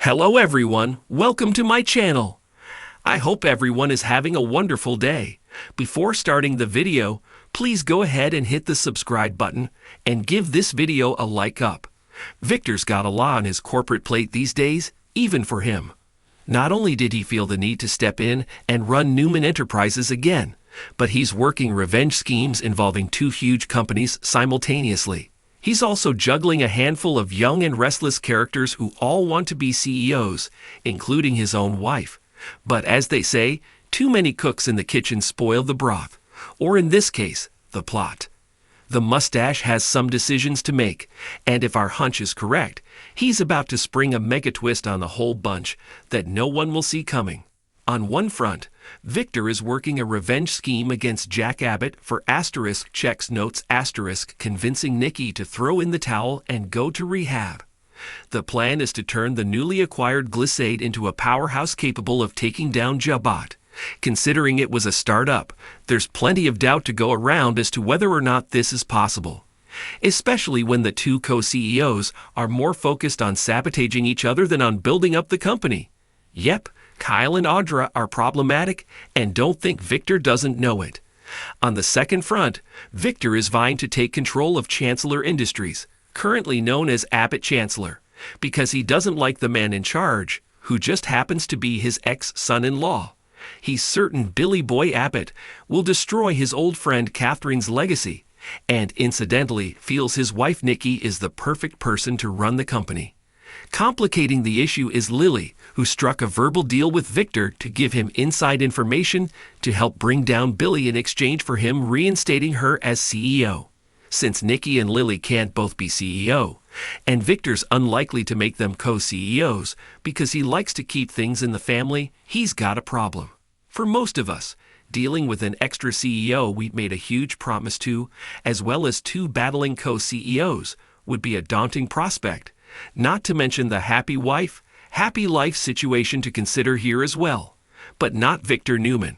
Hello everyone, welcome to my channel. I hope everyone is having a wonderful day. Before starting the video, please go ahead and hit the subscribe button and give this video a like up. Victor's got a lot on his corporate plate these days, even for him. Not only did he feel the need to step in and run Newman Enterprises again, but he's working revenge schemes involving two huge companies simultaneously. He's also juggling a handful of young and restless characters who all want to be CEOs, including his own wife. But as they say, too many cooks in the kitchen spoil the broth, or in this case, the plot. The mustache has some decisions to make, and if our hunch is correct, he's about to spring a mega twist on the whole bunch that no one will see coming. On one front, Victor is working a revenge scheme against Jack Abbott for checks notes convincing Nikki to throw in the towel and go to rehab. The plan is to turn the newly acquired Glissade into a powerhouse capable of taking down Jabot. Considering it was a startup, there's plenty of doubt to go around as to whether or not this is possible. Especially when the two co-CEOs are more focused on sabotaging each other than on building up the company. Yep, Kyle and Audra are problematic and don't think Victor doesn't know it. On the second front, Victor is vying to take control of Chancellor Industries, currently known as Abbott Chancellor, because he doesn't like the man in charge, who just happens to be his ex-son-in-law. He's certain Billy Boy Abbott will destroy his old friend Catherine's legacy, and incidentally feels his wife Nikki is the perfect person to run the company. Complicating the issue is Lily, who struck a verbal deal with Victor to give him inside information to help bring down Billy in exchange for him reinstating her as CEO. Since Nikki and Lily can't both be CEO, and Victor's unlikely to make them co-CEOs because he likes to keep things in the family, he's got a problem. For most of us, dealing with an extra CEO we'd made a huge promise to, as well as two battling co-CEOs, would be a daunting prospect. Not to mention the happy wife, happy life situation to consider here as well. But not Victor Newman.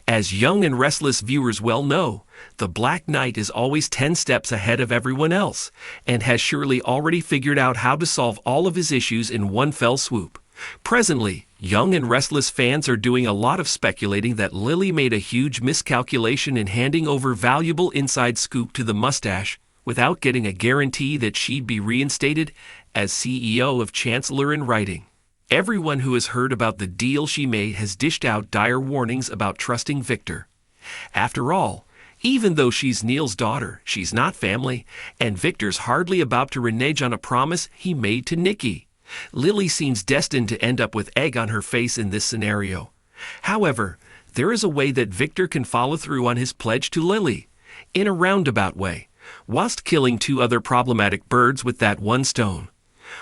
As young and restless viewers well know, the Black Knight is always 10 steps ahead of everyone else, and has surely already figured out how to solve all of his issues in one fell swoop. Presently, young and restless fans are doing a lot of speculating that Lily made a huge miscalculation in handing over valuable inside scoop to the mustache without getting a guarantee that she'd be reinstated as CEO of Chancellor in writing. Everyone who has heard about the deal she made has dished out dire warnings about trusting Victor. After all, even though she's Neil's daughter, she's not family, and Victor's hardly about to renege on a promise he made to Nikki. Lily seems destined to end up with egg on her face in this scenario. However, there is a way that Victor can follow through on his pledge to Lily, in a roundabout way, whilst killing two other problematic birds with that one stone.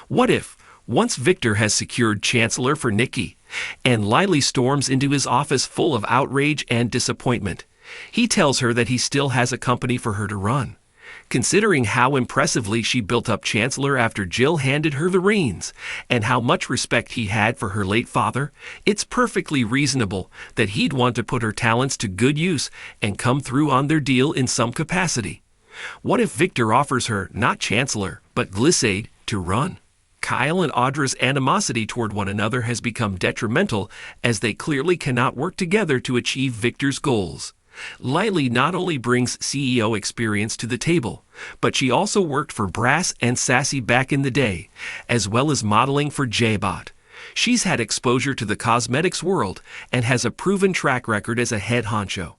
What if, once Victor has secured Chancellor for Nikki, and Lily storms into his office full of outrage and disappointment, he tells her that he still has a company for her to run. Considering how impressively she built up Chancellor after Jill handed her the reins, and how much respect he had for her late father, it's perfectly reasonable that he'd want to put her talents to good use and come through on their deal in some capacity. What if Victor offers her not Chancellor, but Glissade to run? Kyle and Audra's animosity toward one another has become detrimental as they clearly cannot work together to achieve Victor's goals. Lily not only brings CEO experience to the table, but she also worked for Brass and Sassy back in the day, as well as modeling for Jabot. She's had exposure to the cosmetics world and has a proven track record as a head honcho.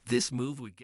This move would get